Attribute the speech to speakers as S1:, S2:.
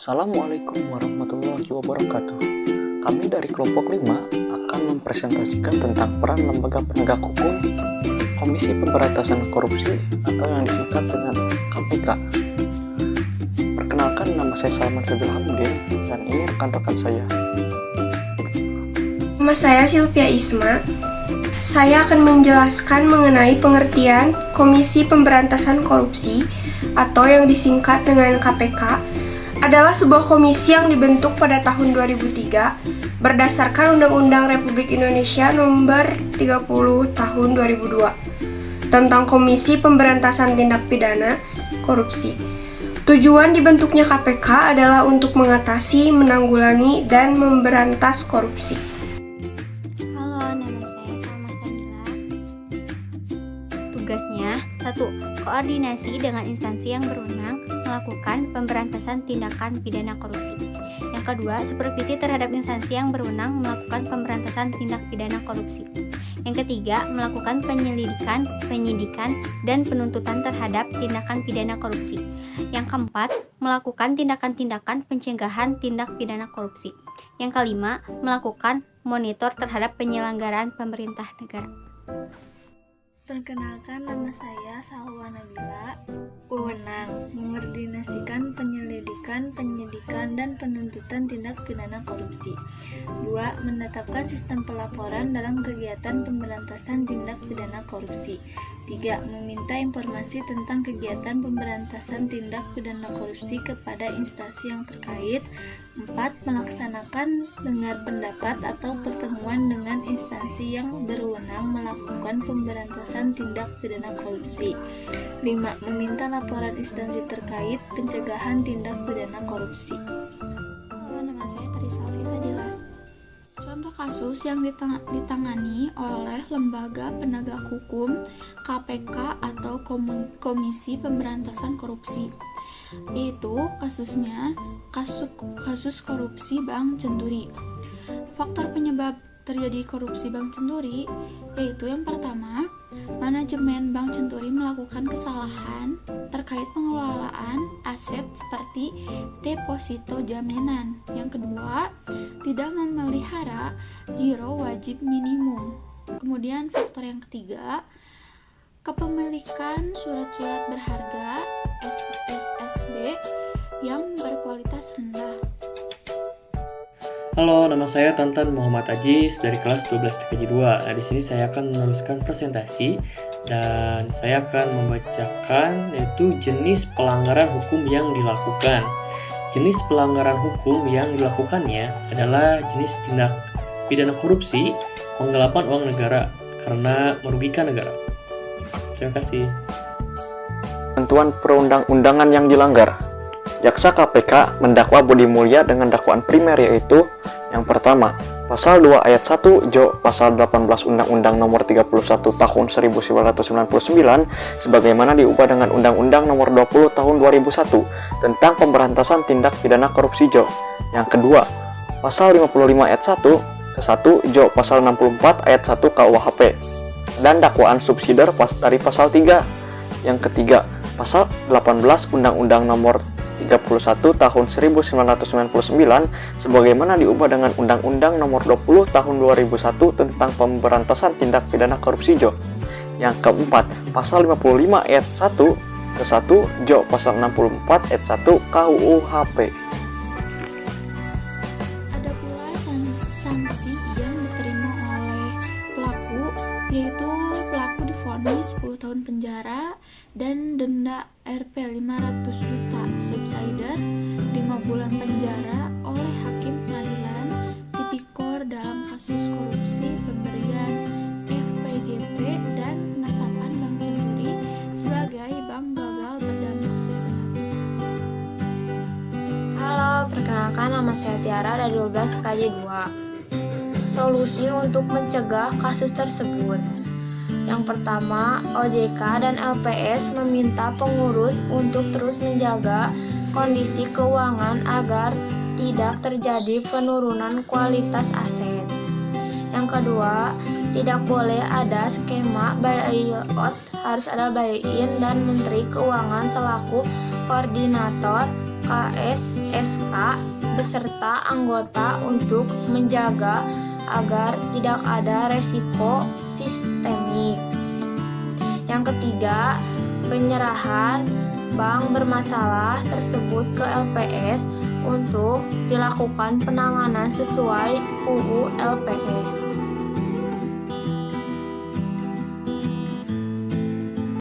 S1: Assalamualaikum warahmatullahi wabarakatuh. Kami dari kelompok 5 akan mempresentasikan tentang peran lembaga penegak hukum, Komisi Pemberantasan Korupsi atau yang disingkat dengan KPK. Perkenalkan, nama saya Salman Sabilhamudin dan ini rekan-rekan saya.
S2: Nama saya Sylvia Isma. Saya akan menjelaskan mengenai pengertian Komisi Pemberantasan Korupsi atau yang disingkat dengan KPK adalah sebuah komisi yang dibentuk pada tahun 2003 berdasarkan Undang-Undang Republik Indonesia Nomor 30 Tahun 2002 tentang Komisi Pemberantasan Tindak Pidana Korupsi. Tujuan dibentuknya KPK adalah untuk mengatasi, menanggulangi, dan memberantas korupsi.
S3: Halo, nama saya Salma Samila. Tugasnya 1. Koordinasi dengan instansi yang berwenang melakukan pemberantasan tindakan pidana korupsi. Yang kedua, supervisi terhadap instansi yang berwenang melakukan pemberantasan tindak pidana korupsi. Yang ketiga, melakukan penyelidikan, penyidikan, dan penuntutan terhadap tindakan pidana korupsi. Yang keempat, melakukan tindakan-tindakan pencegahan tindak pidana korupsi. Yang kelima, melakukan monitor terhadap penyelenggaraan pemerintah negara.
S4: Perkenalkan, nama saya Salwa Nabila. Wewenang mengkoordinasikan penyelidikan, penyidikan, dan penuntutan tindak pidana korupsi. 2. Menetapkan sistem pelaporan dalam kegiatan pemberantasan tindak pidana korupsi. 3. Meminta informasi tentang kegiatan pemberantasan tindak pidana korupsi kepada instansi yang terkait. 4. Melaksanakan dengar pendapat atau pertemuan dengan instansi yang berwenang melakukan pemberantasan tindak pidana korupsi. 5. Meminta laporan instansi terkait pencegahan tindak pidana korupsi.
S5: Halo, nama saya Tarisalvi Fadila. Contoh kasus yang ditangani oleh Lembaga Penegak Hukum KPK atau Komisi Pemberantasan Korupsi, yaitu kasus korupsi Bank Centuri. Faktor penyebab terjadi korupsi Bank Centuri yaitu yang pertama, manajemen Bank Centuri melakukan kesalahan terkait pengelolaan aset seperti deposito jaminan. Yang kedua, tidak memelihara giro wajib minimum. Kemudian faktor yang ketiga, kepemilikan surat-surat berharga SSB yang berkualitas rendah.
S6: Halo, nama saya Tantan Muhammad Ajis dari kelas 12 TKJ 2. Nah, di sini saya akan menuliskan presentasi dan saya akan membacakan yaitu jenis pelanggaran hukum yang dilakukan. Jenis pelanggaran hukum yang dilakukannya adalah jenis tindak pidana korupsi, penggelapan uang negara karena merugikan negara. Terima kasih.
S1: Ketentuan perundang-undangan yang dilanggar. Jaksa KPK mendakwa Budi Mulya dengan dakwaan primer yaitu yang pertama, Pasal 2 Ayat 1 Jo Pasal 18 Undang-Undang Nomor 31 Tahun 1999 sebagaimana diubah dengan Undang-Undang Nomor 20 Tahun 2001 tentang pemberantasan tindak pidana korupsi Jo. Yang kedua, Pasal 55 Ayat 1 ke 1 Jo Pasal 64 Ayat 1 KUHP dan dakwaan subsidiar dari Pasal 3. Yang ketiga, Pasal 18 Undang-Undang Nomor 31 Tahun 1999 sebagaimana diubah dengan Undang-Undang Nomor 20 Tahun 2001 tentang pemberantasan tindak pidana korupsi Jo. Yang keempat, Pasal 55 Ayat 1 ke 1 Jo Pasal 64 Ayat 1 KUHP.
S5: Ada pula sanksi yang diterima oleh pelaku, yaitu pelaku divonis 10 tahun penjara dan denda Rp 500 juta, subsidiar 5 bulan penjara oleh hakim pengadilan tipikor dalam kasus korupsi pemberian FPJP dan penetapan Bank Centuri sebagai bank gagal berdampak sistematik.
S7: Halo, perkenalkan, nama saya Tiara dari 12 TKJ 2. Solusi untuk mencegah kasus tersebut. Yang pertama, OJK dan LPS meminta pengurus untuk terus menjaga kondisi keuangan agar tidak terjadi penurunan kualitas aset. Yang kedua, tidak boleh ada skema buyout, harus ada buy-in dan Menteri Keuangan selaku koordinator KSSK beserta anggota untuk menjaga agar tidak ada resiko sistemik. Yang ketiga, penyerahan bank bermasalah tersebut ke LPS untuk dilakukan penanganan sesuai UU LPS.